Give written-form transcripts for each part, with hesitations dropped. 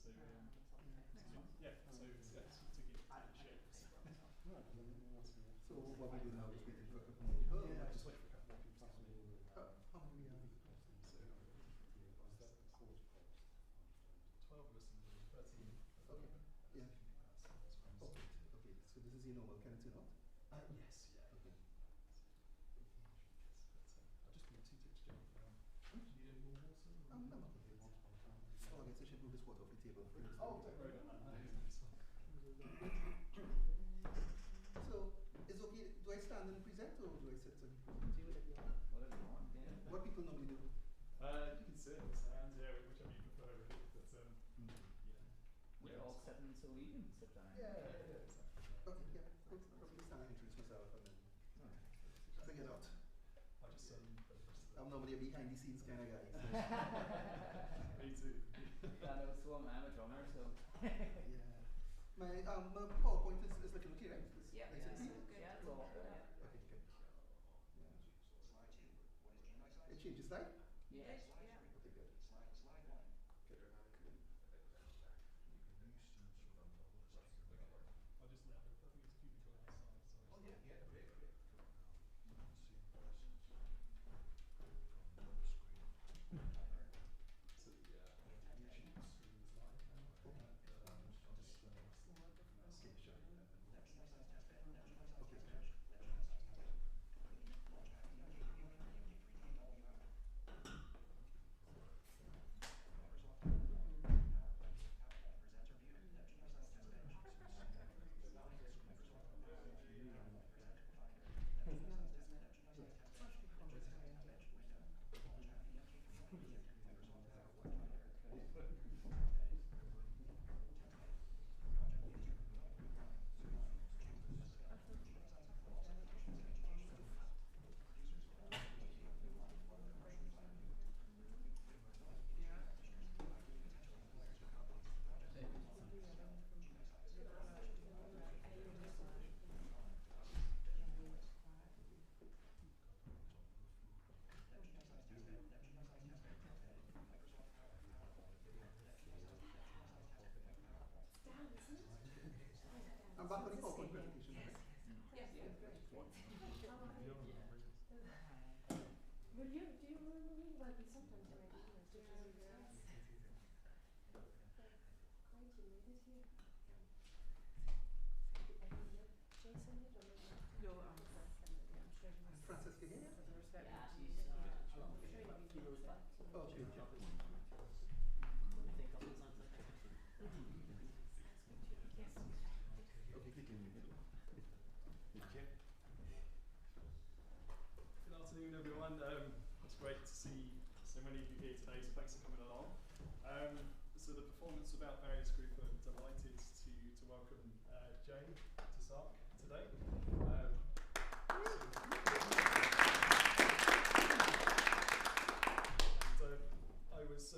yeah, so it's to get shape. So what we do now is waiting for a couple more people. Yeah, just wait for a couple more people to come in. How many are we? 12 of us and 13. Okay. Yeah. Okay. Okay. So this is your normal kind of turnout? Yes, yeah. Okay. I'll just need 2 ticks, Joe. Do you need any more water? No, not really. Oh, I guess I should move this water off the table first. Oh, don't worry about that. So, is it okay, do I stand and present or do I sit and Do whatever you want. Whatever you want, yeah. what people normally do? You can sit or stand, yeah, whichever you prefer, really. But, We're all sitting, so you can sit down. yeah, exactly. Okay, yeah. I'll probably stand and introduce myself and then bring it out. I just I'm normally a behind the scenes kind of guy. So. me too. I know, so I'm a drummer, so. Yeah. My PowerPoint is looking okay, right? It's Yeah, nice and yeah. clean? Yeah, it's all good, yeah. Okay, good. It changes slide? Yeah. Okay, good. Good. I'll just let I think it's a cubicle outside. So So yeah, YouTube streams live now. Okay, sure. Okay. I'm back on the PowerPoint presentation. Yes. Right? Yes. What? Will you, do you remember me? Well, we sometimes do my emails, which is really nice. Going to read it here. Jason, you don't know. No, I'm sure he was. Francesca here? Yeah, she's, I'm sure you'll be she goes back. Oh, okay. I think I'll be something. Okay, click in. Good afternoon, everyone. It's great to see so many of you here today, so thanks for coming along. So the performance of Our Barriers Group are delighted to welcome Jane Dasent today. I was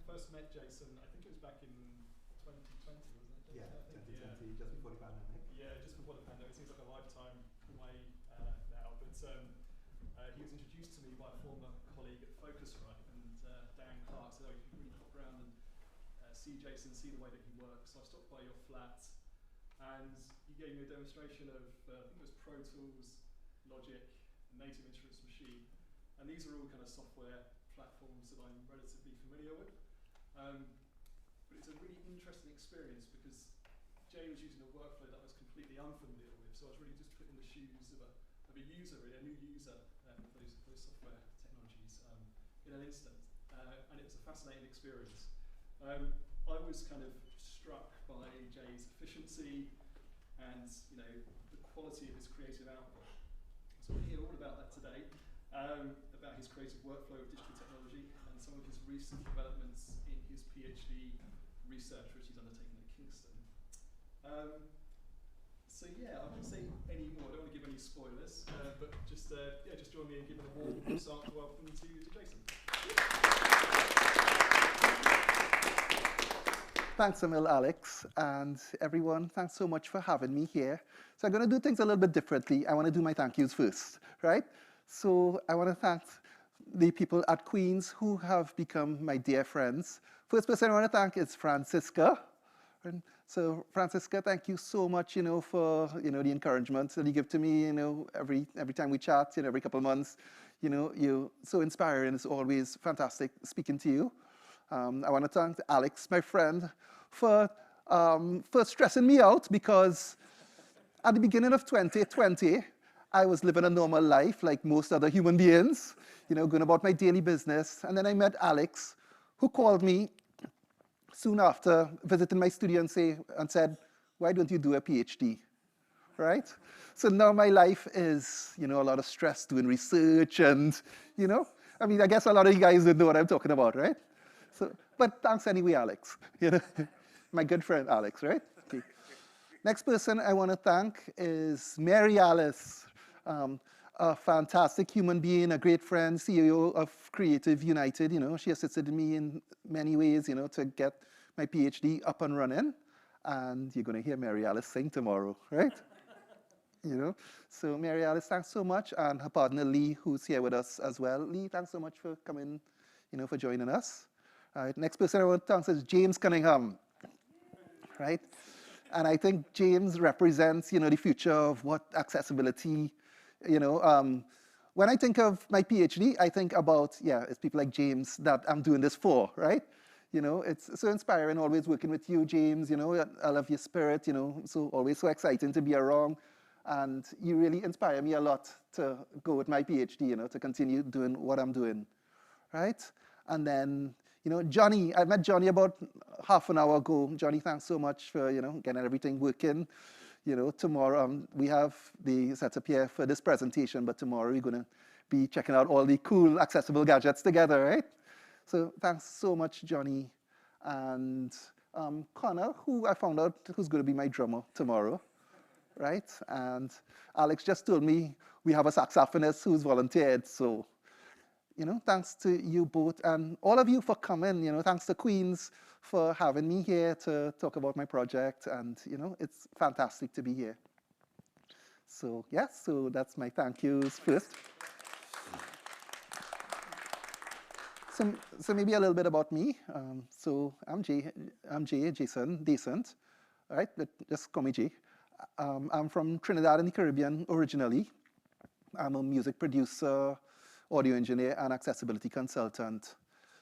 first met Jason, I think it was back in 2020, wasn't it? Yeah, I think, 2020, just before the pandemic. yeah, just before the pandemic. It seems like a lifetime away now, but he was introduced to me by a former colleague at Focusrite, and Dan Clark said, oh, you should really pop around and see Jason, see the way that he works. So I stopped by your flat, and he gave me a demonstration of, I think it was Pro Tools, Logic, Native Instruments Machine, and these are all kind of software platforms that I'm relatively familiar with. But it's a really interesting experience because Jane was using a workflow that I was completely unfamiliar with, so I was really just put in the shoes of a user, really, a new user of those software technologies in an instant, and it was a fascinating experience. I was kind of struck by Jay's efficiency and the quality of his creative output. So we'll hear all about that today, about his creative workflow of digital technology and some of his recent developments in his PhD research, which he's undertaken at Kingston. So yeah, I won't say any more. I don't want to give any spoilers, but just join me in giving a warm welcome to Jason. Thanks, Emil, Alex, and everyone. Thanks so much for having me here. So I'm going to do things a little bit differently. I want to do my thank yous first, right? So I want to thank the people at Queen's who have become my dear friends. First person I want to thank is Francisca. And so Francisca, thank you so much, for, the encouragement that you give to me, every time we chat, every couple of months. You're so inspiring. It's always fantastic speaking to you. I want to thank Alex, my friend, for stressing me out, because at the beginning of 2020, I was living a normal life like most other human beings, going about my daily business. And then I met Alex, who called me soon after visiting my studio and said, why don't you do a PhD, right? So now my life is, a lot of stress doing research and, I guess a lot of you guys don't know what I'm talking about, right? So, but thanks anyway, Alex, my good friend Alex, right? Okay. Next person I want to thank is Mary Alice, a fantastic human being, a great friend, CEO of Creative United. She assisted me in many ways, to get my PhD up and running. And you're going to hear Mary Alice sing tomorrow, right? So Mary Alice, thanks so much. And her partner, Lee, who's here with us as well. Lee, thanks so much for coming, for joining us. All right, next person I want to thank is James Cunningham, right? And I think James represents, the future of what accessibility, when I think of my PhD, I think about, it's people like James that I'm doing this for, right? It's so inspiring always working with you, James, I love your spirit, so always so exciting to be around. And you really inspire me a lot to go with my PhD, to continue doing what I'm doing, right? And then, Johnny, I met Johnny about half an hour ago. Johnny, thanks so much for, getting everything working. Tomorrow we have the setup here for this presentation, but tomorrow we're going to be checking out all the cool accessible gadgets together, right? So thanks so much, Johnny. And Connor, who I found out who's going to be my drummer tomorrow, right? And Alex just told me we have a saxophonist who's volunteered, so thanks to you both and all of you for coming. Thanks to Queens for having me here to talk about my project. And, it's fantastic to be here. So, so that's my thank yous first. So maybe a little bit about me. So I'm Jason Dasent, all right? But just call me Jay. I'm from Trinidad and the Caribbean originally. I'm a music producer, audio engineer, and accessibility consultant.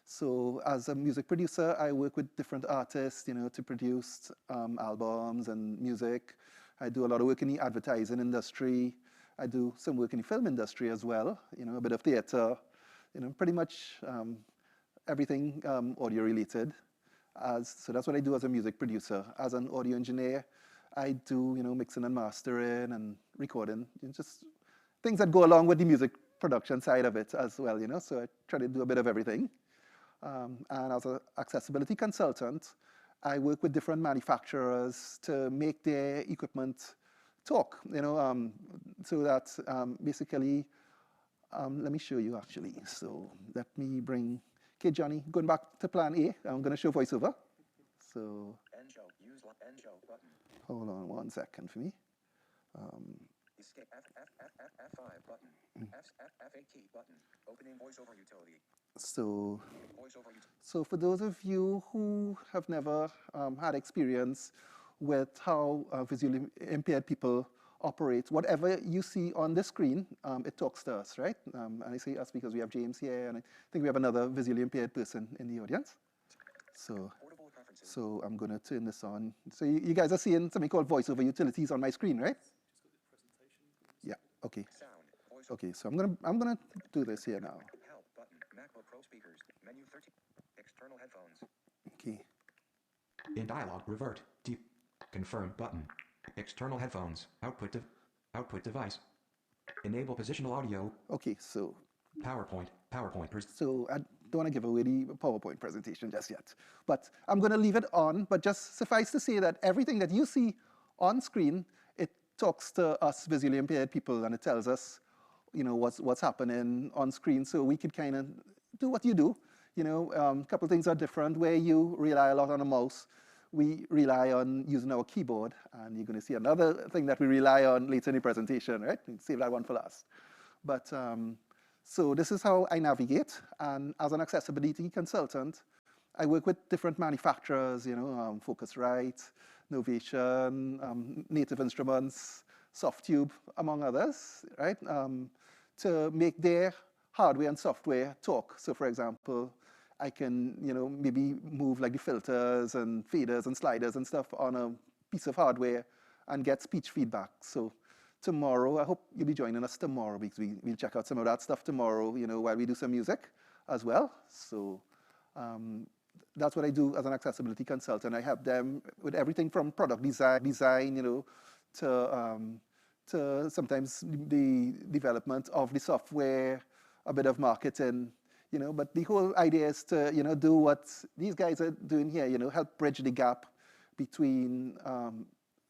So as a music producer, I work with different artists, to produce albums and music. I do a lot of work in the advertising industry. I do some work in the film industry as well, a bit of theater, pretty much everything audio related. So that's what I do as a music producer. As an audio engineer, I do, mixing and mastering and recording, just things that go along with the music production side of it as well, so I try to do a bit of everything. And as an accessibility consultant, I work with different manufacturers to make their equipment talk, so that basically, let me show you actually. So let me bring, okay, Johnny, going back to plan A, I'm going to show voiceover. So, hold on 1 second for me. Escape F5 button. F8 key button. Opening voiceover utility. So for those of you who have never had experience with how visually impaired people operate, whatever you see on the screen, it talks to us, right? And I say us because we have James here, and I think we have another visually impaired person in the audience. So I'm going to turn this on. So you guys are seeing something called voiceover utilities on my screen, right? Yeah. Okay. Okay. So I'm gonna do this here now. Help button. MacBook Pro speakers. Menu 13. External headphones. Okay. In dialog, revert. Deep. Confirm button. External headphones. Output device. Enable positional audio. Okay. So. PowerPoint. So I don't want to give away the PowerPoint presentation just yet, but I'm going to leave it on. But just suffice to say that everything that you see on screen, it talks to us visually impaired people, and it tells us, what's happening on screen, so we could kind of do what you do. A couple of things are different. Where you rely a lot on a mouse, we rely on using our keyboard, and you're going to see another thing that we rely on later in the presentation, right? Save that one for last. But So this is how I navigate. And as an accessibility consultant, I work with different manufacturers, Focusrite, Novation, Native Instruments, Softtube, among others, right? To make their hardware and software talk. So for example, I can, maybe move like the filters and faders and sliders and stuff on a piece of hardware and get speech feedback. So tomorrow, I hope you'll be joining us tomorrow because we'll check out some of that stuff tomorrow, while we do some music as well. So that's what I do as an accessibility consultant. I help them with everything from product design, to sometimes the development of the software, a bit of marketing, but the whole idea is to, do what these guys are doing here, help bridge the gap between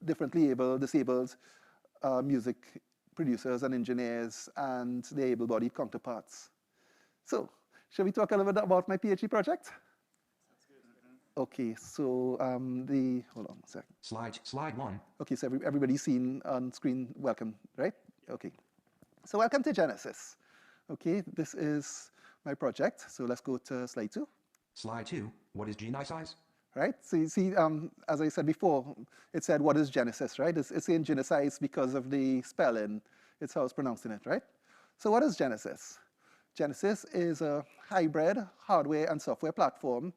differently able, disabled music producers and engineers and their able-bodied counterparts. So, shall we talk a little bit about my PhD project? Okay, so hold on a sec. Slide 1. Okay, so everybody's seen on screen, welcome, right? Okay, so welcome to GENISYS. Okay, this is my project, so let's go to slide 2. Slide 2. What is GENISYS? Right, so you see, as I said before, it said, what is GENISYS, right? It's saying GENISYS because of the spelling. It's how it's pronouncing it, right? So what is GENISYS? GENISYS is a hybrid hardware and software platform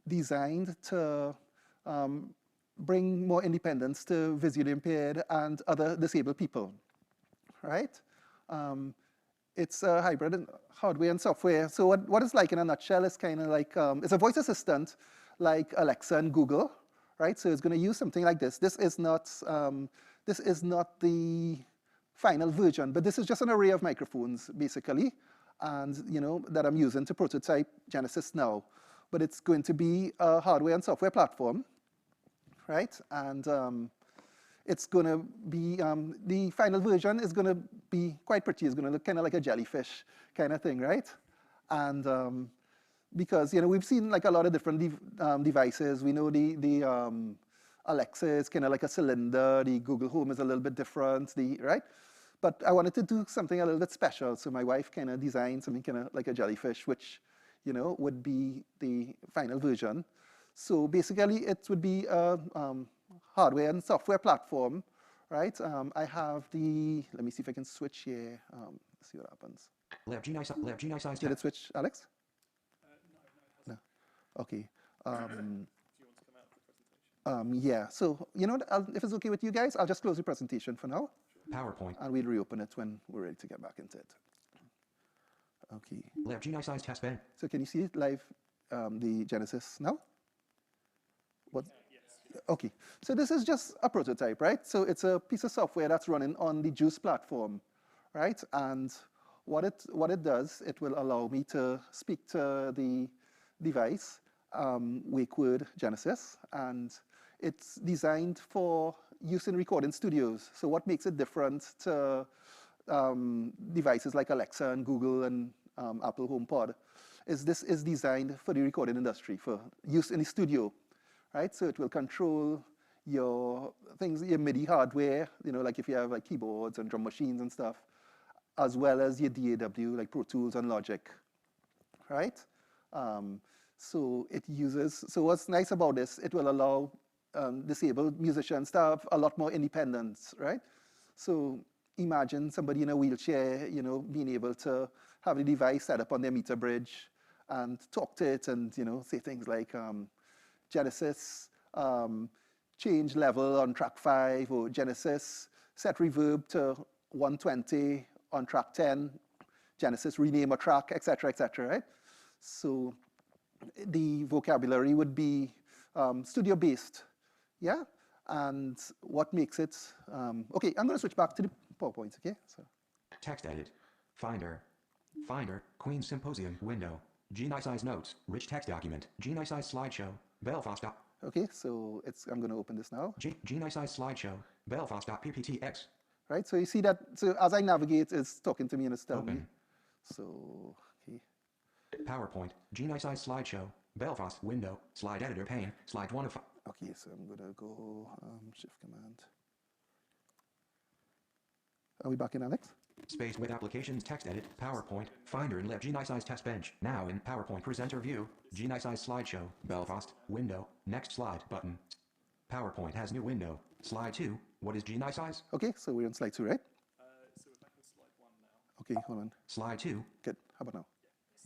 designed to bring more independence to visually impaired and other disabled people, right? It's a hybrid hardware and software. So what it's like in a nutshell is kind of like, it's a voice assistant like Alexa and Google, right? So it's going to use something like this. This is not the final version, but this is just an array of microphones, basically, and that I'm using to prototype GENISYS now. But it's going to be a hardware and software platform, right? And it's going to be, the final version is going to be quite pretty. It's going to look kind of like a jellyfish kind of thing, right? And because, we've seen like a lot of different devices. We know the Alexa is kind of like a cylinder. The Google Home is a little bit different, right? But I wanted to do something a little bit special. So my wife kind of designed something kind of like a jellyfish, which, would be the final version. So basically, it would be a hardware and software platform, right? I have let me see if I can switch here. Let's see what happens. GENISYS. Did it switch, Alex? No. Okay. Do you want to come out of the presentation? Yeah, so, if it's okay with you guys, I'll just close the presentation for now. PowerPoint. And we'll reopen it when we're ready to get back into it. Okay. GENISYS test bed. So can you see it live, the GENISYS now? What? Yes. Okay, so this is just a prototype, right? So it's a piece of software that's running on the Juice platform, right? And what it does, it will allow me to speak to the device, wake word GENISYS, and it's designed for use in recording studios. So what makes it different to devices like Alexa and Google and Apple HomePod is this is designed for the recording industry, for use in the studio, right? So it will control your things, your MIDI hardware, like if you have like keyboards and drum machines and stuff, as well as your DAW, like Pro Tools and Logic, right? So what's nice about this, it will allow disabled musicians to have a lot more independence, right? So imagine somebody in a wheelchair, being able to have the device set up on their meter bridge and talk to it and, say things like GENISYS, change level on track 5, or GENISYS, set reverb to 120 on track 10, GENISYS, rename a track, etc., right? So the vocabulary would be studio-based, yeah? And what makes it, okay, I'm going to switch back to the PowerPoint, okay? So. Text edit. Finder. Queen's Symposium window. GENISYS notes. Rich text document. GENISYS slideshow. Belfast. Okay, so I'm going to open this now. GENISYS slideshow. Belfast.pptx. Right, so you see that, so as I navigate, it's talking to me and it's telling me. Open. So, okay. PowerPoint. GENISYS slideshow. Belfast window. Slide editor pane. Slide 1 of 5. Okay, so I'm going to go Shift Command. Are we back in, Alex? Space with applications, text edit, PowerPoint, Finder and let GENISYS test bench. Now in PowerPoint presenter view, GENISYS slideshow, Belfast, window, next slide button. PowerPoint has new window. Slide 2, what is GENISYS? Okay, so we're on slide 2, right? So we're back on slide 1 now. Okay, hold on. Slide 2, Good. How about now?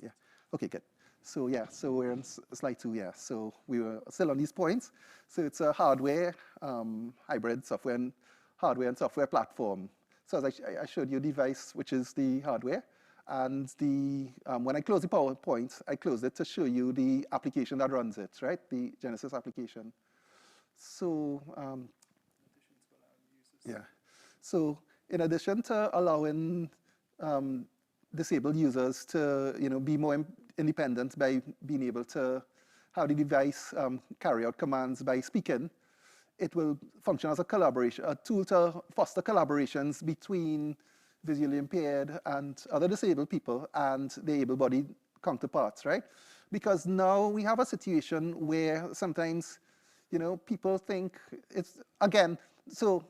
Yeah. Okay, good. So yeah, so we're on slide 2, yeah. So we were still on these points. So it's a hardware, hybrid software and hardware and software platform. So as I showed you device, which is the hardware. And the when I close the PowerPoint, I close it to show you the application that runs it, right? The GENISYS application. So yeah. So in addition to allowing disabled users to be more independent by being able to have the device carry out commands by speaking, it will function as a tool to foster collaborations between visually impaired and other disabled people and their able-bodied counterparts, right? Because now we have a situation where sometimes, people think it's, again, so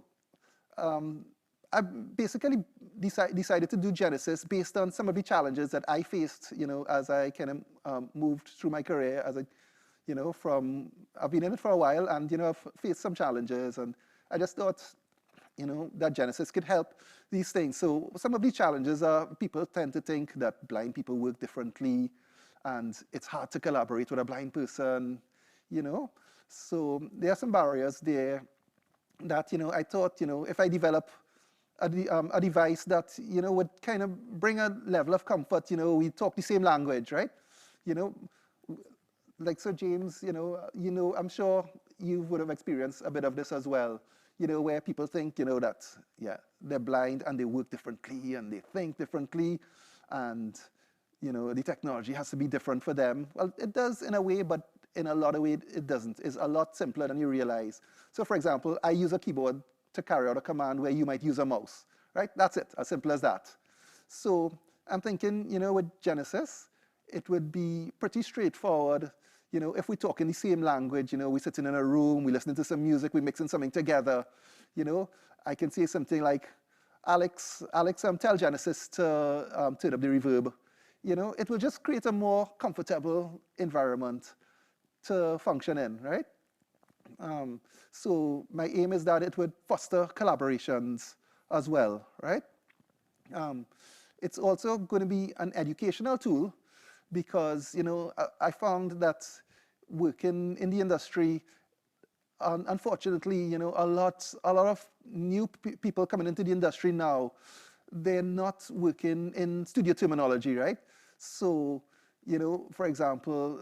I basically decided to do GENISYS based on some of the challenges that I faced, as I kind of moved through my career as a, I've been in it for a while and, I've faced some challenges and I just thought, that GENISYS could help these things. So some of these challenges are people tend to think that blind people work differently and it's hard to collaborate with a blind person, So there are some barriers there that, I thought, if I develop a device that, would kind of bring a level of comfort, we talk the same language, right? Like Sir James, I'm sure you would have experienced a bit of this as well, where people think, that, yeah, they're blind and they work differently and they think differently and, the technology has to be different for them. Well, it does in a way, but in a lot of ways it doesn't. It's a lot simpler than you realize. So for example, I use a keyboard to carry out a command where you might use a mouse, right? That's it, as simple as that. So I'm thinking, with GENISYS, it would be pretty straightforward. If we talk in the same language, we're sitting in a room, we're listening to some music, we're mixing something together, I can say something like, Alex, tell GENISYS to turn up the reverb. It will just create a more comfortable environment to function in, right? So my aim is that it would foster collaborations as well, right? It's also going to be an educational tool because, I found that working in the industry, unfortunately, a lot of new people coming into the industry now, they're not working in studio terminology, right? So, for example,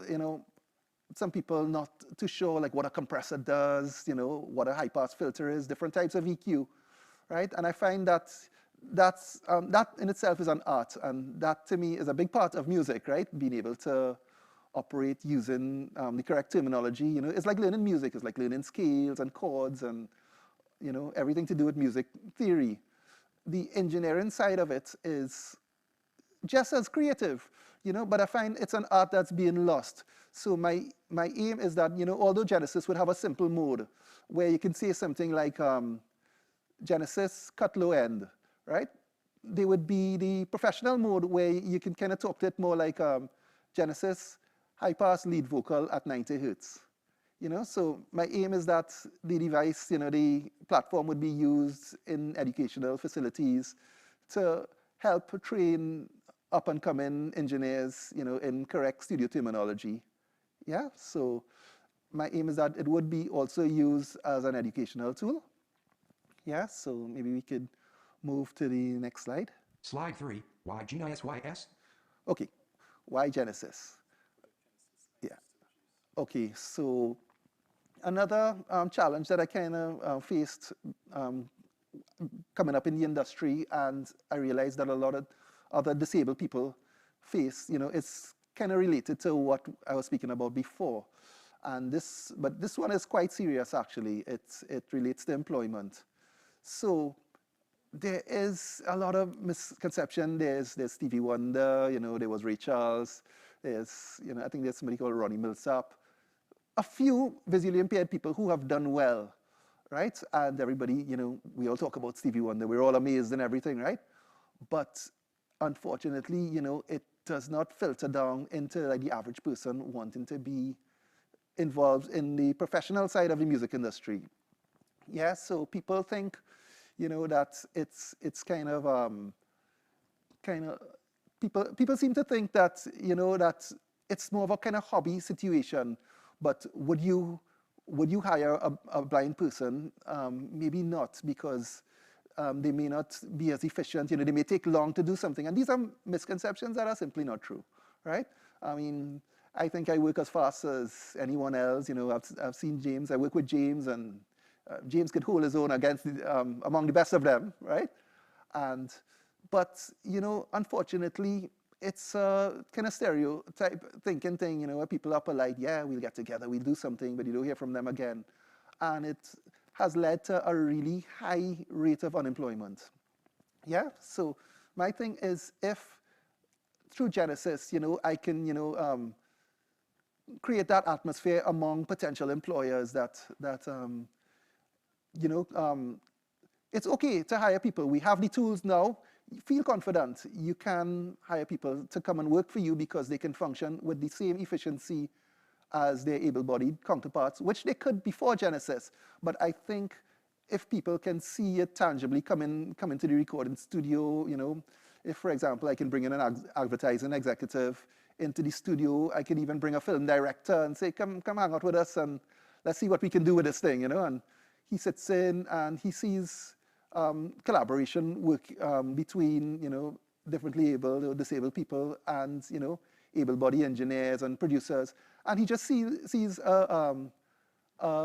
some people not too sure like what a compressor does, what a high-pass filter is, different types of EQ, right? And I find that that in itself is an art, and that to me is a big part of music, right? Being able to operate using the correct terminology, it's like learning music, it's like learning scales and chords and, everything to do with music theory. The engineering side of it is just as creative, but I find it's an art that's being lost. So my aim is that, although GENISYS would have a simple mode where you can say something like GENISYS cut low end, right? There would be the professional mode where you can kind of talk to it more like GENISYS high pass lead vocal at 90 hertz. So my aim is that the device, the platform would be used in educational facilities to help train up-and-coming engineers, in correct studio terminology. Yeah, so my aim is that it would be also used as an educational tool. Yeah, so maybe we could move to the next slide. Slide 3, why GENISYS? Okay, why GENISYS? Yeah, okay, so another challenge that I kind of faced coming up in the industry, and I realized that a lot of other disabled people face, it's kind of related to what I was speaking about before. And but this one is quite serious actually. It relates to employment. So there is a lot of misconception. There's Stevie Wonder, there was Ray Charles, there's, I think there's somebody called Ronnie Milsap. A few visually impaired people who have done well, right? And everybody, we all talk about Stevie Wonder. We're all amazed and everything, right? but unfortunately, it does not filter down into like the average person wanting to be involved in the professional side of the music industry. Yeah, so people think, that it's kind of people seem to think that that it's more of a kind of hobby situation. But would you hire a blind person? Maybe not, because they may not be as efficient. They may take long to do something, and these are misconceptions that are simply not true, right? I mean, I think I work as fast as anyone else. I've seen James. I work with James, and James could hold his own against among the best of them, right? But unfortunately, it's a kind of stereotype thinking thing, where people are polite. Yeah, we'll get together, we'll do something, but you don't hear from them again, and it has led to a really high rate of unemployment. Yeah. So my thing is, if through Genesis, I can, create that atmosphere among potential employers that it's okay to hire people. We have the tools now. Feel confident. You can hire people to come and work for you because they can function with the same efficiency as their able-bodied counterparts, which they could before Genesis. But I think if people can see it tangibly come into the recording studio, if, for example, I can bring in an advertising executive into the studio, I can even bring a film director and say, come hang out with us and let's see what we can do with this thing, and he sits in and he sees collaboration work between, differently able or disabled people and, able-bodied engineers and producers. And he just sees a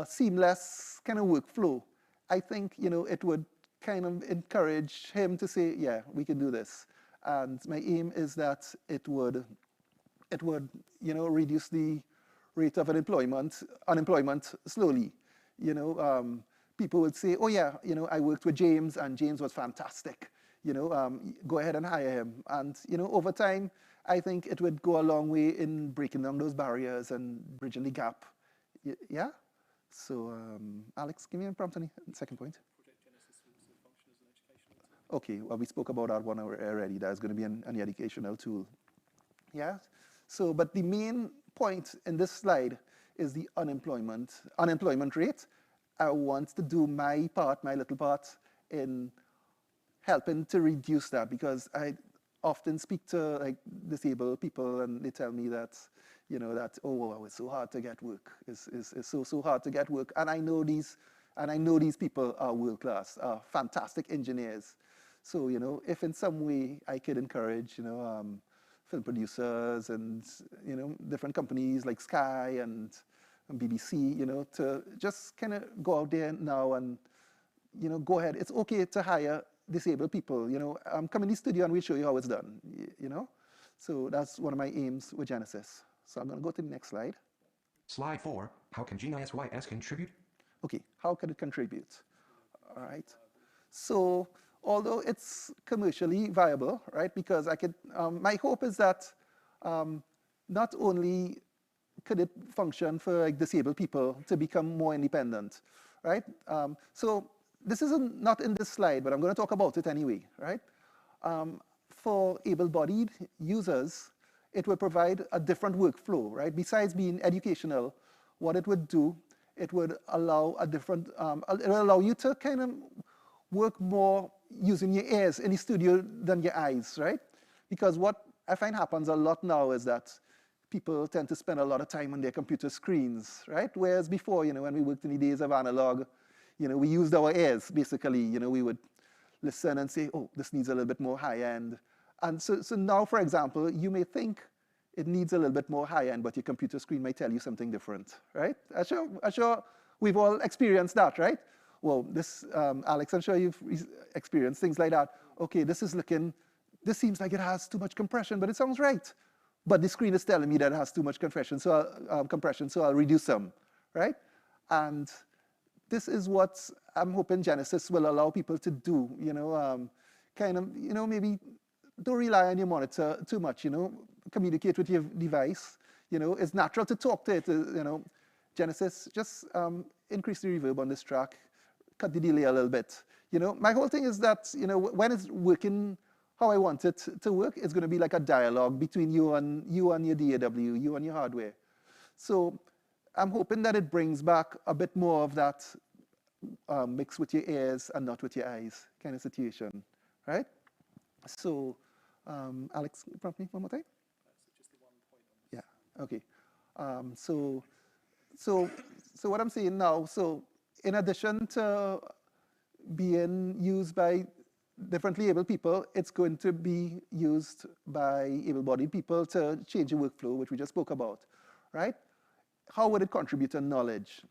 seamless kind of workflow. I think, it would kind of encourage him to say, yeah, we can do this. And my aim is that it would reduce the rate of unemployment slowly. People would say, oh yeah, I worked with James and James was fantastic. Go ahead and hire him. And, over time, I think it would go a long way in breaking down those barriers and bridging the gap. Yeah? So, Alex, give me a prompt on the second point. Project Genesis will still function as an educational tool. Okay, well, we spoke about that one already. That's going to be an educational tool. Yeah? So, but the main point in this slide is the unemployment rate. I want to do my little part in helping to reduce that, because I often speak to like disabled people and they tell me that, oh, it's so hard to get work. It's so hard to get work. And I know these people are world class, are fantastic engineers. So, if in some way I could encourage, film producers and, different companies like Sky and BBC, to just kind of go out there now and, go ahead. It's okay to hire disabled people, come in the studio and we'll show you how it's done, So that's one of my aims with Genesis. So I'm going to go to the next slide. Slide 4. How can GENISYS contribute? Okay, how can it contribute? All right. So although it's commercially viable, right, because my hope is that not only could it function for like disabled people to become more independent, right? So this is not in this slide, but I'm going to talk about it anyway, right? For able-bodied users, it would provide a different workflow, right? Besides being educational, what it would do, it would allow it will allow you to kind of work more using your ears in the studio than your eyes, right? Because what I find happens a lot now is that people tend to spend a lot of time on their computer screens, right? Whereas before, when we worked in the days of analog, we used our ears, basically. We would listen and say, oh, this needs a little bit more high-end. And so now, for example, you may think it needs a little bit more high-end, but your computer screen might tell you something different, right? I'm sure we've all experienced that, right? Well, Alex, I'm sure you've experienced things like that. Okay, this seems like it has too much compression, but it sounds right. But the screen is telling me that it has too much compression, so I'll reduce some, right? And this is what I'm hoping Genesis will allow people to do, maybe don't rely on your monitor too much, communicate with your device. It's natural to talk to it, Genesis, just increase the reverb on this track, cut the delay a little bit. My whole thing is that, when it's working how I want it to work is going to be like a dialogue between you and your DAW, you and your hardware. So I'm hoping that it brings back a bit more of that mix with your ears and not with your eyes kind of situation, right? So, Alex, prompt me one more time. So just the 1 point on this. Yeah. Okay. So what I'm saying now. So in addition to being used by differently able people, it's going to be used by able-bodied people to change the workflow, which we just spoke about, right? How would it contribute to knowledge,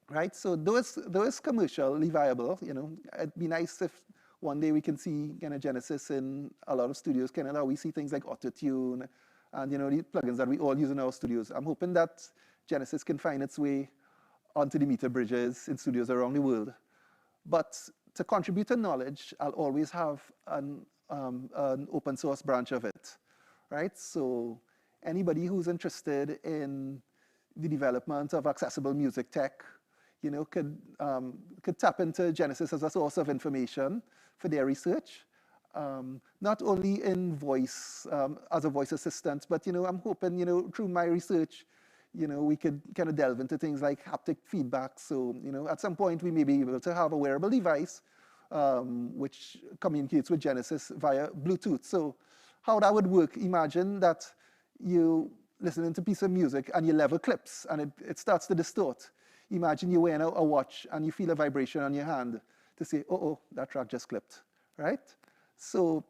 right? So those commercially viable, you know, it'd be nice if one day we can see kind of Genesis in a lot of studios, kind of how we see things like auto-tune and, you know, the plugins that we all use in our studios. I'm hoping that Genesis can find its way onto the meter bridges in studios around the world. But to contribute to knowledge, I'll always have an open source branch of it, right? So anybody who's interested in the development of accessible music tech, you know, could tap into Genesis as a source of information for their research, not only in voice, as a voice assistant, but, you know, I'm hoping, you know, through my research, you know, we could kind of delve into things like haptic feedback. So, you know, at some point we may be able to have a wearable device which communicates with Genesis via Bluetooth. So how that would work, imagine that you listening to a piece of music and you level clips and it starts to distort. Imagine you're wearing a watch and you feel a vibration on your hand to say, oh, that track just clipped, right? So,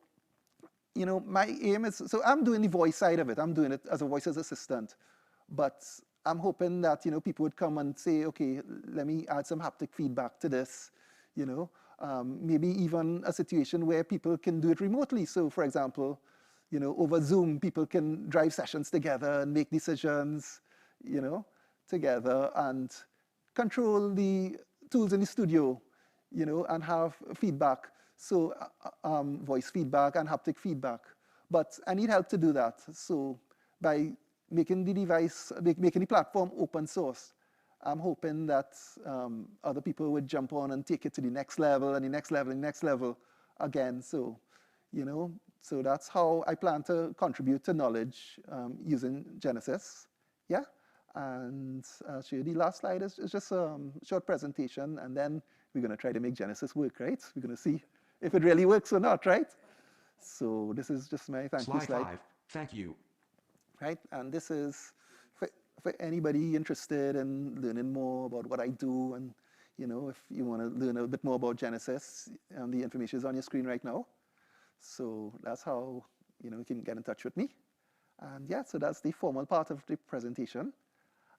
you know, my aim is, so I'm doing the voice side of it. I'm doing it as a voice assistant. But I'm hoping that, you know, people would come and say, okay, let me add some haptic feedback to this, you know. Maybe even a situation where people can do it remotely. So, for example, you know, over Zoom, people can drive sessions together and make decisions, you know, together and control the tools in the studio, you know, and have feedback. So, voice feedback and haptic feedback. But I need help to do that. So, by making the device, making the platform open source, I'm hoping that other people would jump on and take it to the next level and the next level and the next level again. So, you know, so that's how I plan to contribute to knowledge using Genesis. Yeah, and I'll show you the last slide is just a short presentation, and then we're going to try to make Genesis work, right? We're going to see if it really works or not, right? So this is just my thank you slide. 5. Thank you. Right, and this is for anybody interested in learning more about what I do, and, you know, if you want to learn a bit more about Genesis, the information is on your screen right now. So that's how, you know, you can get in touch with me. And yeah, so that's the formal part of the presentation.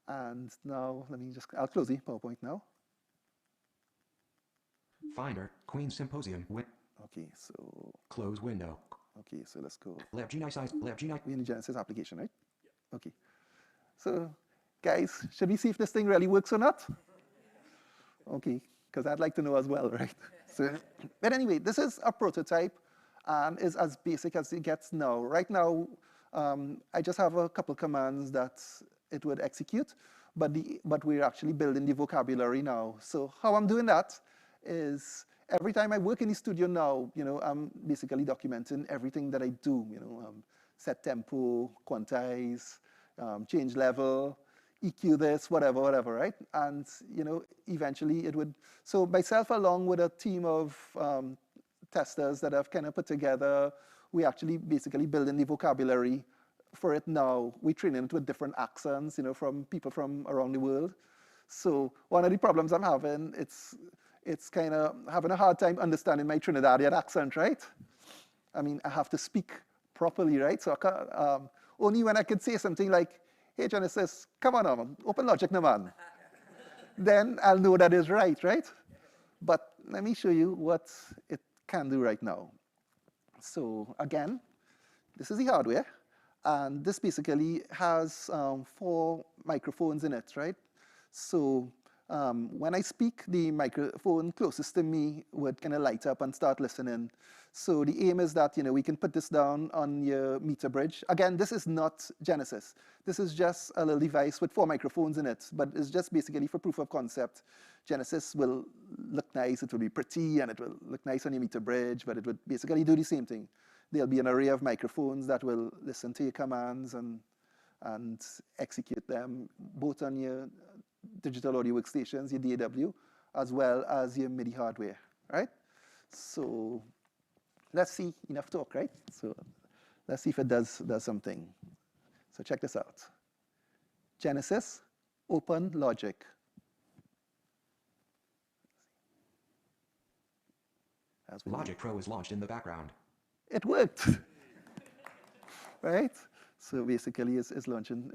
And now I'll close the PowerPoint now. Finder, Queen Symposium. Okay, so. Close window. Okay, so let's go. GENISYS. We're in the Genesis application, right? Yeah. Okay. So, guys, should we see if this thing really works or not? Okay, because I'd like to know as well, right? So, but anyway, this is a prototype and is as basic as it gets now. Right now, I just have a couple commands that it would execute, but we're actually building the vocabulary now. So how I'm doing that is every time I work in the studio now, you know, I'm basically documenting everything that I do, you know, set tempo, quantize, change level, EQ this, whatever, right? And, you know, eventually it would, so myself along with a team of testers that I've kind of put together, we actually basically building the vocabulary for it now. We train it with different accents, you know, from people from around the world. So one of the problems I'm having, it's kind of having a hard time understanding my Trinidadian accent, right? I mean, I have to speak properly, right? So I can't, only when I could say something like, hey, Genesis, come on, man, open Logic, no man. Then I'll know that is right? But let me show you what it can do right now. So again, this is the hardware. And this basically has 4 microphones in it, right? So when I speak, the microphone closest to me would kind of light up and start listening. So the aim is that, you know, we can put this down on your meter bridge. Again, this is not Genesis. This is just a little device with 4 microphones in it, but it's just basically for proof of concept. Genesis will look nice, it will be pretty, and it will look nice on your meter bridge, but it would basically do the same thing. there'll be an array of microphones that will listen to your commands and execute them, both on your digital audio workstations, your DAW, as well as your MIDI hardware, right? So let's see, enough talk, right? So let's see if it does something. So check this out. Genesis, open Logic. Logic Pro is launched in the background. It worked, right? So basically, it's launching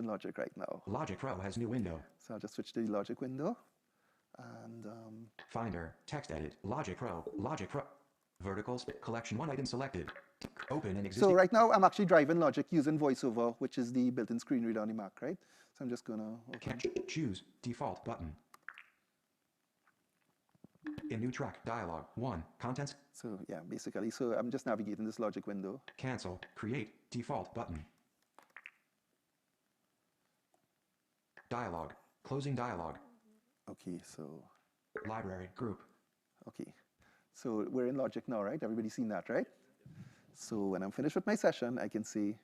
Logic right now. Logic Pro has new window. So I'll just switch to the Logic window, and Finder, text edit, Logic Pro, verticals, collection 1 item selected. Open an existing. so right now I'm actually driving Logic using VoiceOver, which is the built-in screen reader on the Mac, right? So I'm just gonna open. Choose default button. In new track, dialog 1, contents. So yeah, basically, so I'm just navigating this Logic window. Cancel, create, default button. Dialog, closing dialog. Okay, so Library, group. okay, so we're in Logic now, right? Everybody's seen that, right? So when I'm finished with my session, I can say,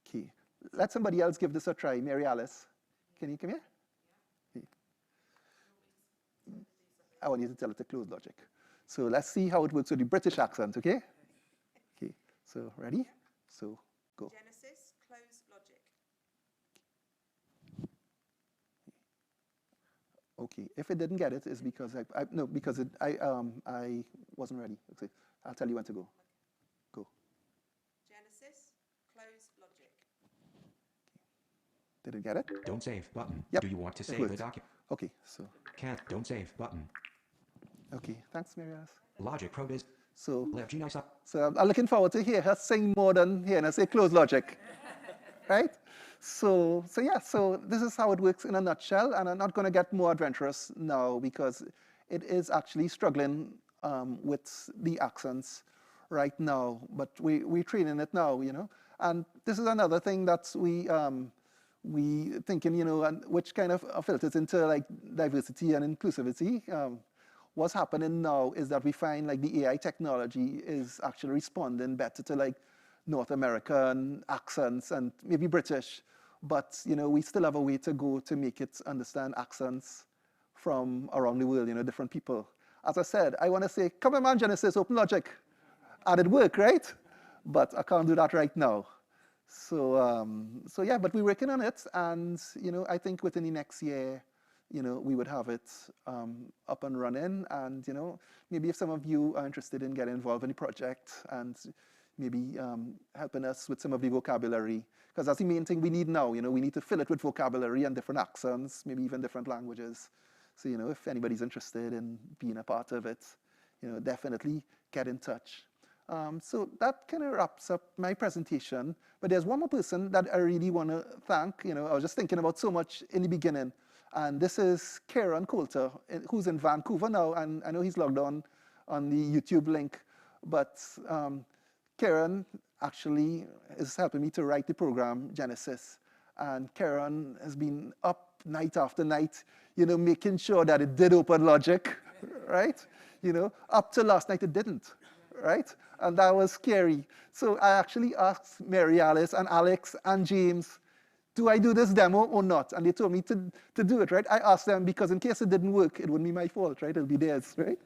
okay, let somebody else give this a try. Mary Alice, can you come here? Okay. I want you to tell it to close Logic. So let's see how it works with the British accent, okay? Okay, so ready? So go. Genesis, close Logic. Okay, if it didn't get it, it's because I wasn't ready. Okay, I'll tell you when to go. Go. Genesis, close Logic. Did it get it? Don't save button. Yep, Do you want to it save the worked. document? Okay, so Don't save button. okay, thanks, Mary Alice. Logic Pro is So GENISYS. So I'm looking forward to hear her sing more than hearing her say close Logic, right? So yeah, so this is how it works in a nutshell, and I'm not going to get more adventurous now because it is actually struggling with the accents right now, but we're training it now, you know. And this is another thing that we thinking, you know, and which kind of filters into like diversity and inclusivity. What's happening now is that we find like the AI technology is actually responding better to like North American accents and maybe British, but you know, we still have a way to go to make it understand accents from around the world, you know, different people. As I said, I want to say, come on, man, Genesis, open Logic, and it work, right? But I can't do that right now. So, so yeah, but we're working on it, and you know, I think within the next year, you know, we would have it up and running, and you know, maybe if some of you are interested in getting involved in the project and maybe helping us with some of the vocabulary, because that's the main thing we need now. You know, we need to fill it with vocabulary and different accents, maybe even different languages. So you know, if anybody's interested in being a part of it, you know, definitely get in touch. So that kind of wraps up my presentation. But there's one more person that I really want to thank. You know, I was just thinking about so much in the beginning. And this is Kieran Coulter, who's in Vancouver now, and I know he's logged on the YouTube link. But Kieran actually is helping me to write the program, Genesis. And Kieran has been up night after night, you know, making sure that it did open Logic, right? You know, up to last night it didn't, right? And that was scary. So I actually asked Mary Alice and Alex and James, do I do this demo or not? And they told me to do it, right? I asked them because in case it didn't work, it wouldn't be my fault, right? It'll be theirs, right?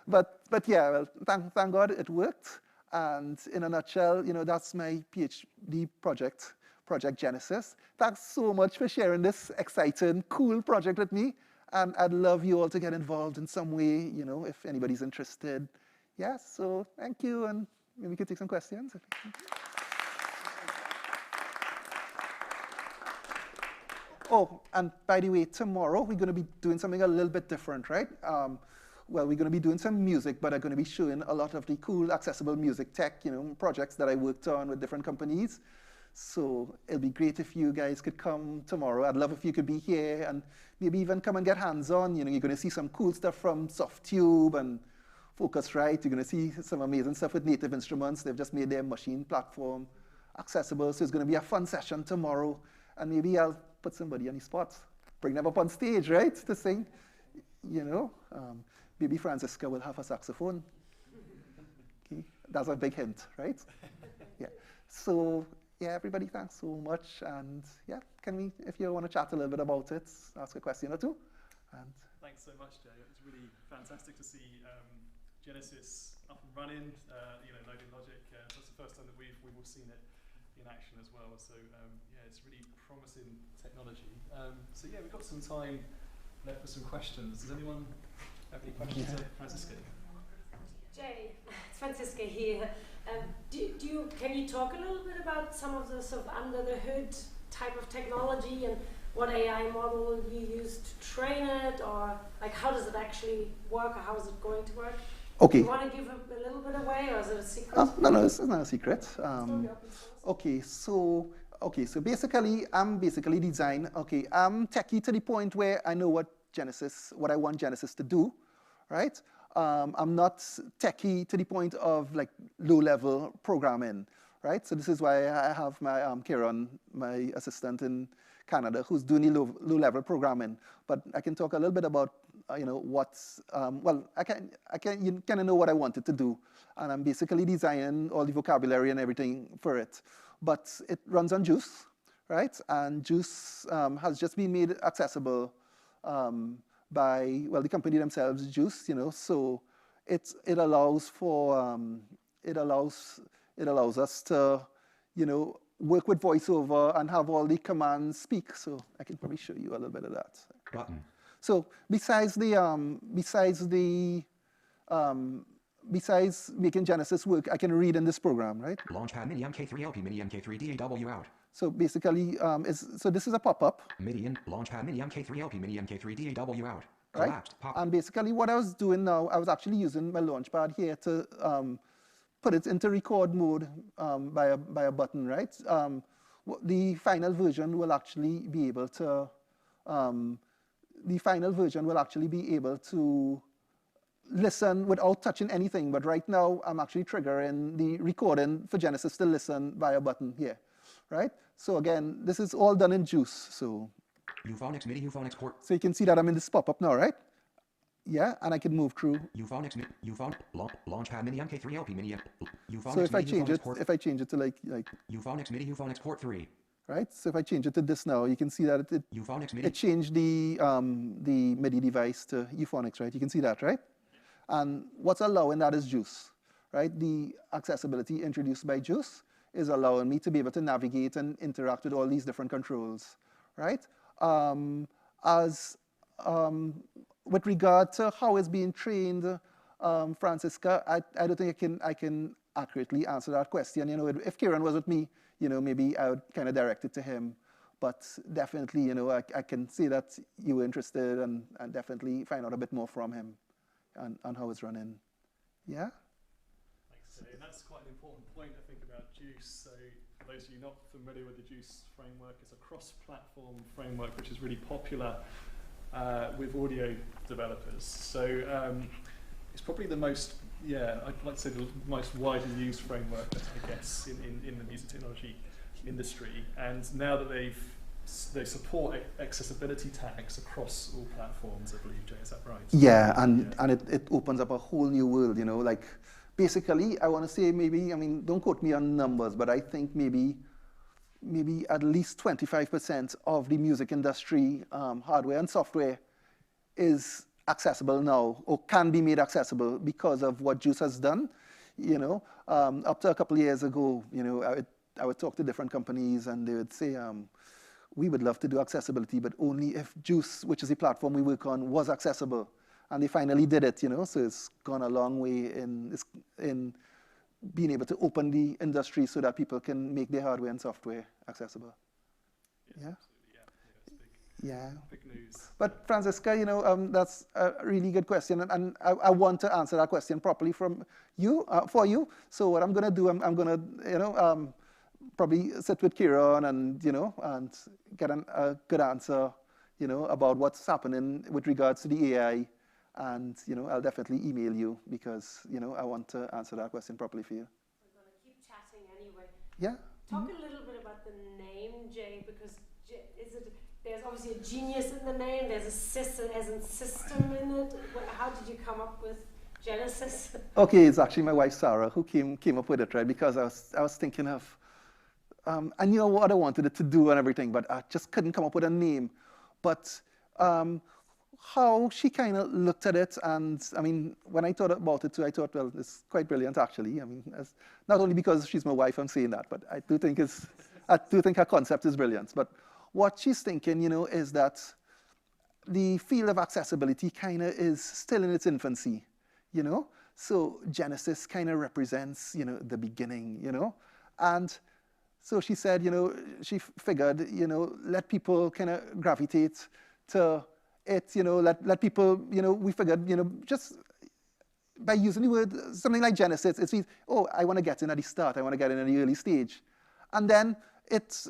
But yeah, well, thank God it worked. And in a nutshell, you know, that's my PhD project, Project Genesis. Thanks so much for sharing this exciting, cool project with me. And I'd love you all to get involved in some way, you know, if anybody's interested. Yes, so thank you, and maybe we could take some questions. Oh, and by the way, tomorrow we're going to be doing something a little bit different, right? Well, we're going to be doing some music, but I'm going to be showing a lot of the cool, accessible music tech, you know, projects that I worked on with different companies. So it'll be great if you guys could come tomorrow. I'd love if you could be here and maybe even come and get hands-on. You know, you're going to see some cool stuff from Softtube and Focusrite. You're going to see some amazing stuff with Native Instruments. They've just made their machine platform accessible. So it's going to be a fun session tomorrow. And maybe I'll put somebody on the spot, bring them up on stage, right, to sing. You know, maybe Francisca will have a saxophone. Okay. That's a big hint, right? Yeah. So yeah, everybody, thanks so much. And yeah, can we, if you want to chat a little bit about it, ask a question or two. And Thanks so much, Jay. It was really fantastic to see Genisys up and running, loading logic. That's the first time that we've all seen it in action as well. So yeah, it's really promising technology. So yeah, we've got some time left for some questions. Does anyone have any questions for Francisca? Jay, it's Francisca here. Can you talk a little bit about some of the sort of under the hood type of technology and what AI model you use to train it, or like how does it actually work, or how is it going to work? okay. Do you want to give a little bit away, or is it a secret? No, it's not a secret. It's not the open source. Okay, so basically, I'm techie to the point where I know what I want Genisys to do, right? I'm not techie to the point of like low-level programming, right? So this is why I have my Kieran, my assistant in Canada, who's doing the low-level programming. But I can talk a little bit about what's you kind of know what I wanted to do, and I'm basically designing all the vocabulary and everything for it. But it runs on Juice, right? And Juice has just been made accessible by the company themselves, Juice. So it allows for it allows us to work with voiceover and have all the commands speak. So I can probably show you a little bit of that. Button. So besides making Genisys work, I can read in this program, right? Launchpad MIDI MK3 LP MIDI MK3 DAW out. So basically, so this is a pop-up. MIDI in. Launchpad MIDI MK3 LP MIDI MK3 DAW out. Right? Collapsed. Pop. And basically what I was doing now, I was actually using my Launchpad here to put it into record mode by a button, right? The final version will actually be able to listen without touching anything. But right now, I'm actually triggering the recording for Genisys to listen by a button here, right? So again, this is all done in Juice. So Euphonics MIDI Euphonics port. so you can see that I'm in this pop-up now, right? Yeah, and I can move through. Euphonics MIDI Launchpad MIDI MK3 LP MIDI. Euphonics So if I MIDI change Euphonics it, port. if I change it to like Euphonics MIDI Euphonics port 3. right? So if I change it to this now, you can see that Euphonics MIDI. it changed the MIDI device to Euphonics, right? You can see that, right? And what's allowing that is Juice, right? The accessibility introduced by Juice is allowing me to be able to navigate and interact with all these different controls, right? With regard to how it's being trained, Francisca, I don't think I can accurately answer that question. If Kieran was with me, maybe I would kind of direct it to him. But definitely, I can see that you were interested and definitely find out a bit more from him and how it's running. Yeah? Thanks, Jay. And that's quite an important point, I think, about Juice. So for those of you not familiar with the Juice framework, it's a cross-platform framework which is really popular with audio developers. So it's probably the most, I'd like to say the most widely used framework, I guess, in the music technology industry. And now that they support accessibility tags across all platforms, I believe, Jay, is that right? Yeah, and it opens up a whole new world, like basically, I want to say maybe, don't quote me on numbers, but I think maybe at least 25% of the music industry hardware and software is accessible now, or can be made accessible because of what Juice has done. Up to a couple of years ago, I would talk to different companies and they would say, we would love to do accessibility, but only if Juice, which is the platform we work on, was accessible. And they finally did it, so it's gone a long way in being able to open the industry so that people can make their hardware and software accessible. Yes, Yeah? absolutely, Yeah. Big news. But Francisca, that's a really good question, and I want to answer that question properly for you. So what I'm going to do, I'm going to, probably sit with Kieran and and get a good answer, about what's happening with regards to the AI, and I'll definitely email you because I want to answer that question properly for you. We're going to keep chatting anyway. Yeah. Talk a little bit about the name, Jay, because there's obviously a genius in the name, there's a sys as in system in it. How did you come up with Genesis? Okay, it's actually my wife Sarah who came up with it, right? Because I was thinking of, I knew what I wanted it to do and everything, but I just couldn't come up with a name. But how she kind of looked at it, and I mean, when I thought about it too, I thought, well, it's quite brilliant actually. I mean, not only because she's my wife, I'm saying that, but I do think her concept is brilliant. But what she's thinking, is that the field of accessibility kind of is still in its infancy, So Genesis kind of represents, the beginning, And so she said, she figured, let people kind of gravitate to it, let people, we figured, just by using the word, something like Genesis, it means, oh, I want to get in at the start, I want to get in at the early stage. And then it's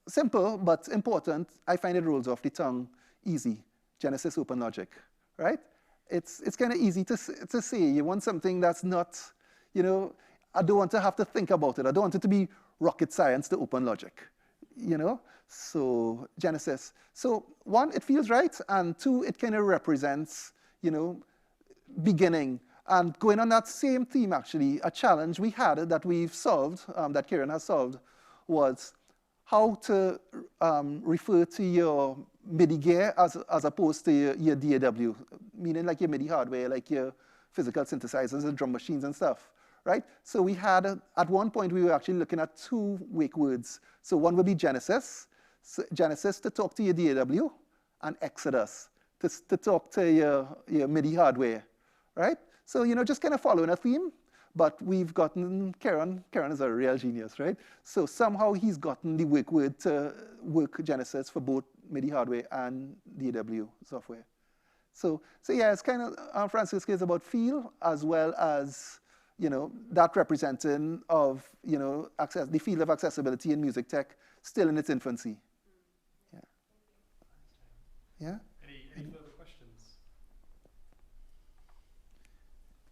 simple but important. I find it rolls off the tongue easy. Genesis Open Logic, right? It's kind of easy to say. You want something that's not, I don't want to have to think about it. I don't want it to be rocket science to open logic, So Genesis. So one, it feels right, and two, it kind of represents, beginning. And going on that same theme, actually, a challenge we had that we've solved, that Kieran has solved, was how to refer to your MIDI gear as opposed to your DAW, meaning like your MIDI hardware, like your physical synthesizers and drum machines and stuff, right? So we had, at one point, we were actually looking at two wake words. So one would be Genesis, Genesis to talk to your DAW, and Exodus to talk to your MIDI hardware, right? So, just kind of following a theme, but we've gotten, Kieran is a real genius, right? So somehow he's gotten the wake word to work Genesis for both MIDI hardware and DAW software. So yeah, it's kind of, Francisco is about feel as well as, that representing of, the field of accessibility in music tech still in its infancy. Yeah. Yeah? Any further questions?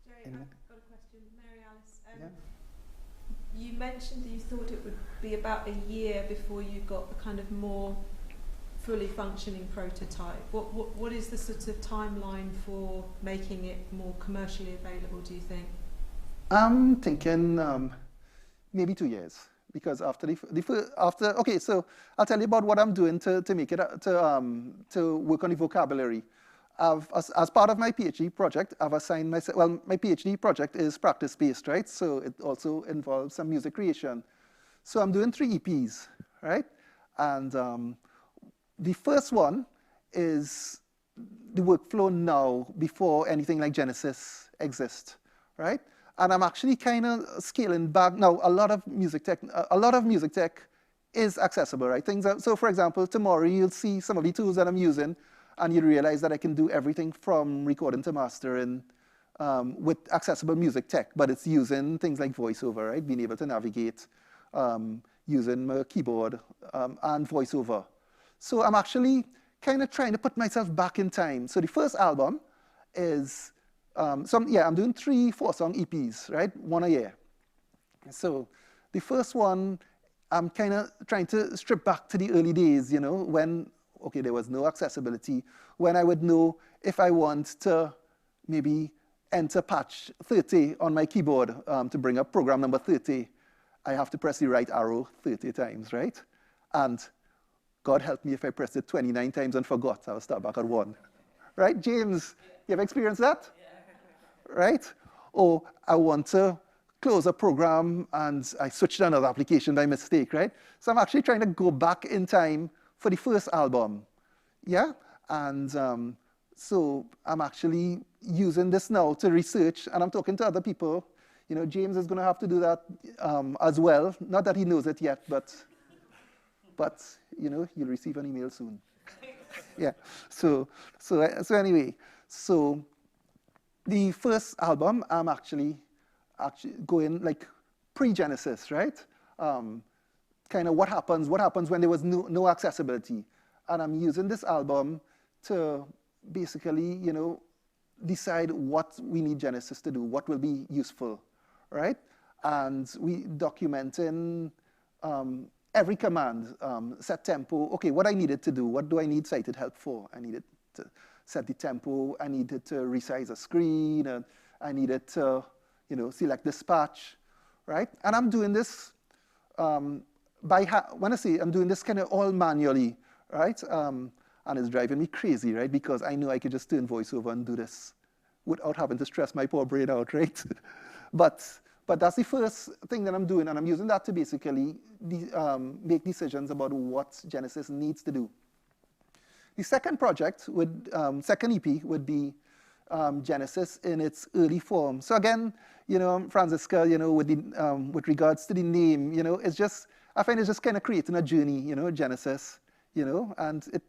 Jerry, Anyone? I've got a question. Mary Alice. Yeah. You mentioned that you thought it would be about a year before you got the kind of more fully functioning prototype. What is the sort of timeline for making it more commercially available, do you think? I'm thinking maybe 2 years, because after okay, so I'll tell you about what I'm doing to make it to work on the vocabulary. As part of my PhD project, I've assigned myself. Well, my PhD project is practice-based, right? So it also involves some music creation. So I'm doing 3 EPs, right? And the first one is the workflow now before anything like Genesis exists, right? And I'm actually kind of scaling back now. A lot of music tech is accessible, right? So, for example, tomorrow you'll see some of the tools that I'm using, and you realize that I can do everything from recording to mastering with accessible music tech, but it's using things like VoiceOver, right? Being able to navigate using my keyboard and VoiceOver. So I'm actually kind of trying to put myself back in time. So the first album is, I'm doing 3 4-song EPs, right? 1 a year. So the first one, I'm kind of trying to strip back to the early days, when, okay, there was no accessibility, when I would know if I want to maybe enter patch 30 on my keyboard to bring up program number 30, I have to press the right arrow 30 times, right? And God help me if I pressed it 29 times and forgot. I'll start back at 1. Right, James? You ever experienced that? Right? Or I want to close a program and I switched to another application by mistake, right? So I'm actually trying to go back in time for the first album, yeah? And so I'm actually using this now to research, and I'm talking to other people. James is going to have to do that as well. Not that he knows it yet, but you'll receive an email soon. Yeah. So anyway, so the first album, I'm actually going like pre-Genesis, right? Kind of what happens when there was no accessibility. And I'm using this album to basically, decide what we need Genesis to do, what will be useful, right? And we documenting every command, set tempo, okay, what I needed to do, what do I need sighted help for? I needed set the tempo. I needed to resize a screen, and I needed to, select dispatch, right? And I'm doing this when I say I'm doing this kind of all manually, right? And it's driving me crazy, right? Because I know I could just turn voiceover and do this without having to stress my poor brain out, right? but that's the first thing that I'm doing, and I'm using that to basically make decisions about what Genisys needs to do. The second project, second EP, would be Genisys in its early form. So again, Franziska, with regards to the name, it's just, I find it's just kind of creating a journey, Genisys, and it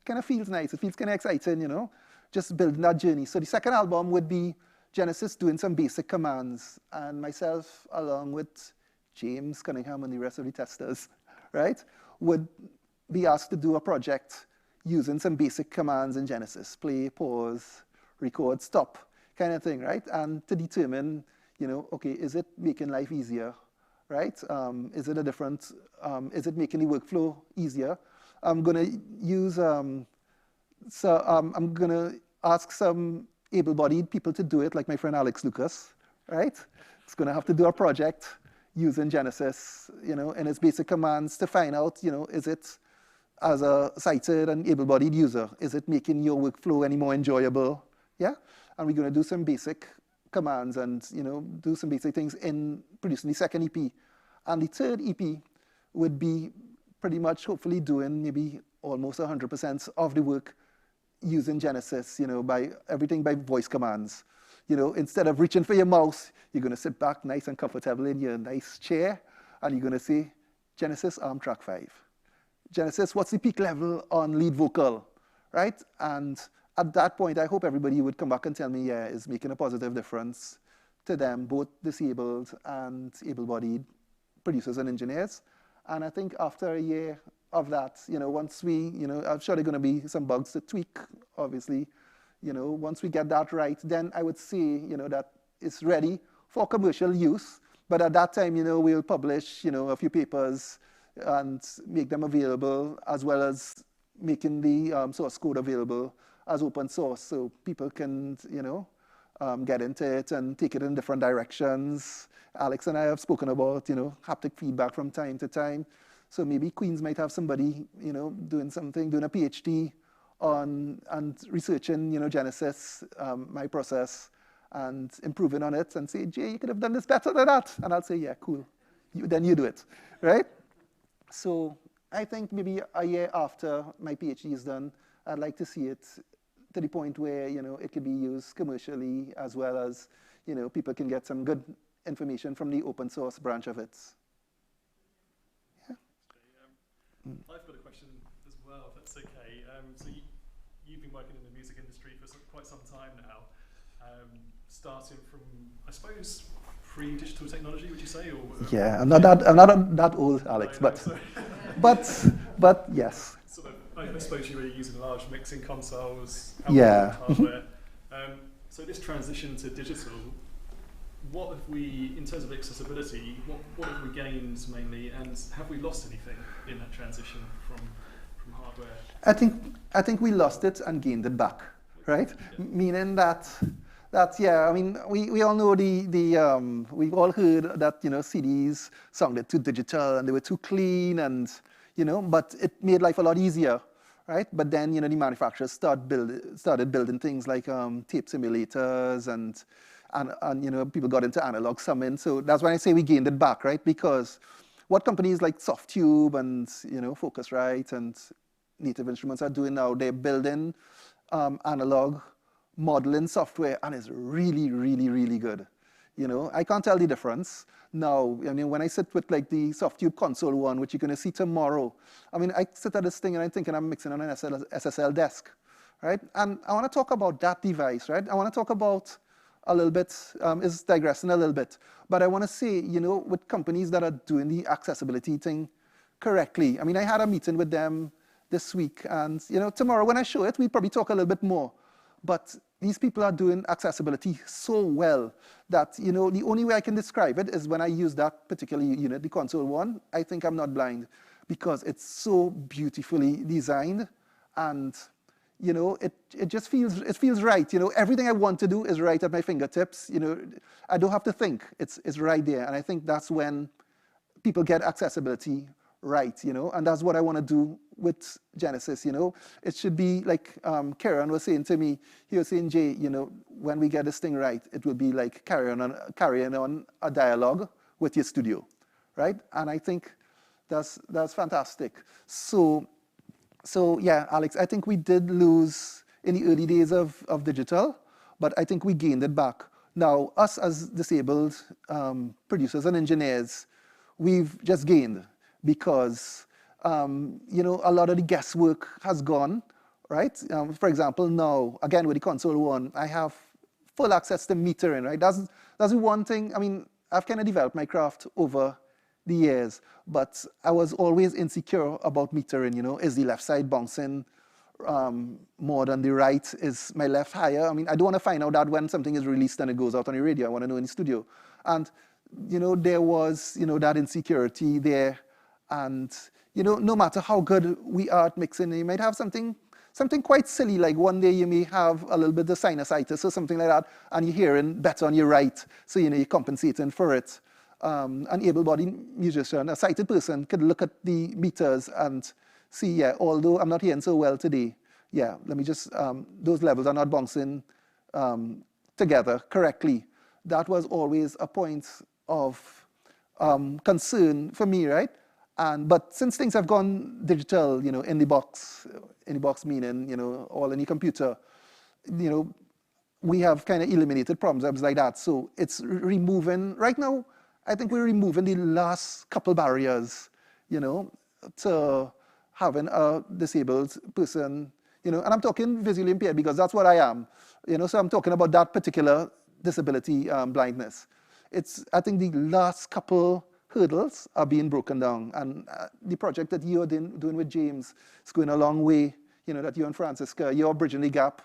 kind of feels nice. It feels kind of exciting, just building that journey. So the second album would be Genisys doing some basic commands, and myself, along with James Cunningham and the rest of the testers, right, would be asked to do a project using some basic commands in Genisys: play, pause, record, stop, kind of thing, right? And to determine, okay, is it making life easier, right? Is it is it making the workflow easier? I'm gonna use, I'm gonna ask some able-bodied people to do it, like my friend Alex Lucas, right? It's gonna have to do a project using Genisys, and its basic commands to find out, is it, as a sighted and able-bodied user, is it making your workflow any more enjoyable? Yeah? And we're going to do some basic commands and, do some basic things in producing the second EP. And the third EP would be pretty much, hopefully, doing maybe almost 100% of the work using Genisys, by everything by voice commands. Instead of reaching for your mouse, you're going to sit back nice and comfortable in your nice chair, and you're going to say, Genisys arm track 5. Genisys, what's the peak level on lead vocal, right? And at that point, I hope everybody would come back and tell me, yeah, it's making a positive difference to them, both disabled and able-bodied producers and engineers. And I think after a year of that, once we, I'm sure there are going to be some bugs to tweak, obviously. Once we get that right, then I would say, that it's ready for commercial use. But at that time, we'll publish, a few papers and make them available, as well as making the source code available as open source, so people can, get into it and take it in different directions. Alex and I have spoken about, haptic feedback from time to time. So maybe Queens might have somebody, doing a PhD on and researching, Genisys, my process, and improving on it, and say, Jay, you could have done this better than that. And I'll say, yeah, cool. Then you do it, right? So I think maybe a year after my PhD is done, I'd like to see it to the point where, it can be used commercially, as well as, people can get some good information from the open source branch of it. Yeah. I've got a question as well, if that's okay. So you've been working in the music industry for quite some time now, starting from, I suppose, pre-digital technology, would you say? Or yeah, I'm not that old, Alex, no, but yes. Sort of, I suppose you were using large mixing consoles, yeah, hardware. So this transition to digital, what have we, in terms of accessibility, what have we gained mainly, and have we lost anything in that transition from hardware? I think we lost it and gained it back, right? Yeah. Meaning that yeah, I mean, we all know we've all heard that, CDs sounded too digital and they were too clean, and, but it made life a lot easier, right? But then, the manufacturers started building things like tape simulators, and people got into analog summing. So that's when I say we gained it back, right? Because what companies like Softtube and, Focusrite and Native Instruments are doing now, they're building analog modeling software, and it's really, really, really good. I can't tell the difference now. I mean, when I sit with like the Softtube console one, which you're going to see tomorrow, I mean, I sit at this thing and I'm thinking I'm mixing on an SSL desk, right? And I want to talk about that device, right? I want to talk about a little bit, is digressing a little bit, but I want to say, with companies that are doing the accessibility thing correctly. I mean, I had a meeting with them this week, and, tomorrow when I show it, we'll probably talk a little bit more. But these people are doing accessibility so well that, the only way I can describe it is when I use that particular unit, the console one, I think I'm not blind, because it's so beautifully designed, and, you know, it just feels right. You know, everything I want to do is right at my fingertips. You know, I don't have to think. It's right there. And I think that's when people get accessibility right, you know, and that's what I want to do with Genesys, you know. It should be like Karen was saying to me, he was saying, Jay, you know, when we get this thing right, it will be like carrying on a dialogue with your studio, right? And I think that's fantastic. So yeah, Alex, I think we did lose in the early days of digital, but I think we gained it back. Now, us as disabled producers and engineers, we've just gained because, you know, a lot of the guesswork has gone, right? For example, now, again, with the console one, I have full access to metering, right? That's one thing. I mean, I've kind of developed my craft over the years, but I was always insecure about metering, you know. Is the left side bouncing more than the right? Is my left higher? I mean, I don't want to find out that when something is released and it goes out on the radio. I want to know in the studio. And, you know, there was, you know, that insecurity there. And, you know, no matter how good we are at mixing, you might have something quite silly, like one day you may have a little bit of sinusitis or something like that, and you're hearing better on your right, so, you know, you're compensating for it. An able-bodied musician, a sighted person, could look at the meters and see, yeah, although I'm not hearing so well today, yeah, let me just, those levels are not bouncing together correctly. That was always a point of concern for me, right? But since things have gone digital, you know, in the box meaning, you know, all in the computer, you know, we have kind of eliminated problems like that. So it's removing, right now, I think we're removing the last couple barriers, you know, to having a disabled person, you know, and I'm talking visually impaired because that's what I am, you know, so I'm talking about that particular disability, blindness. I think the last couple hurdles are being broken down, and the project that you're doing with James is going a long way, you know, that you and Francisca, you're bridging the gap,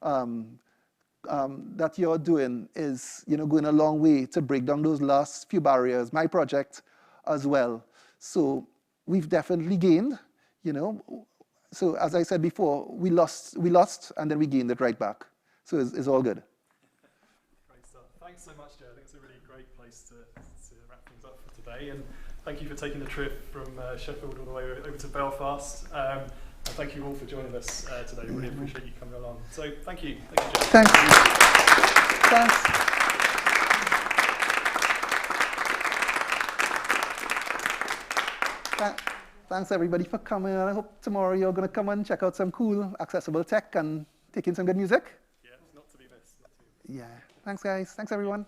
that you're doing is, you know, going a long way to break down those last few barriers, my project as well. So we've definitely gained, you know. So as I said before, we lost, and then we gained it right back. So it's all good. Great stuff. Thanks so much, Joe. I think it's a really great place to wrap things up for today. And thank you for taking the trip from Sheffield all the way over to Belfast. And thank you all for joining us today. Really appreciate you coming along. So thank you. Thank you, Joe. Thanks. Thanks. Thanks everybody for coming, and I hope tomorrow you're going to come and check out some cool, accessible tech and take in some good music. Yeah, not to be missed. Yeah. Thanks, guys. Thanks, everyone.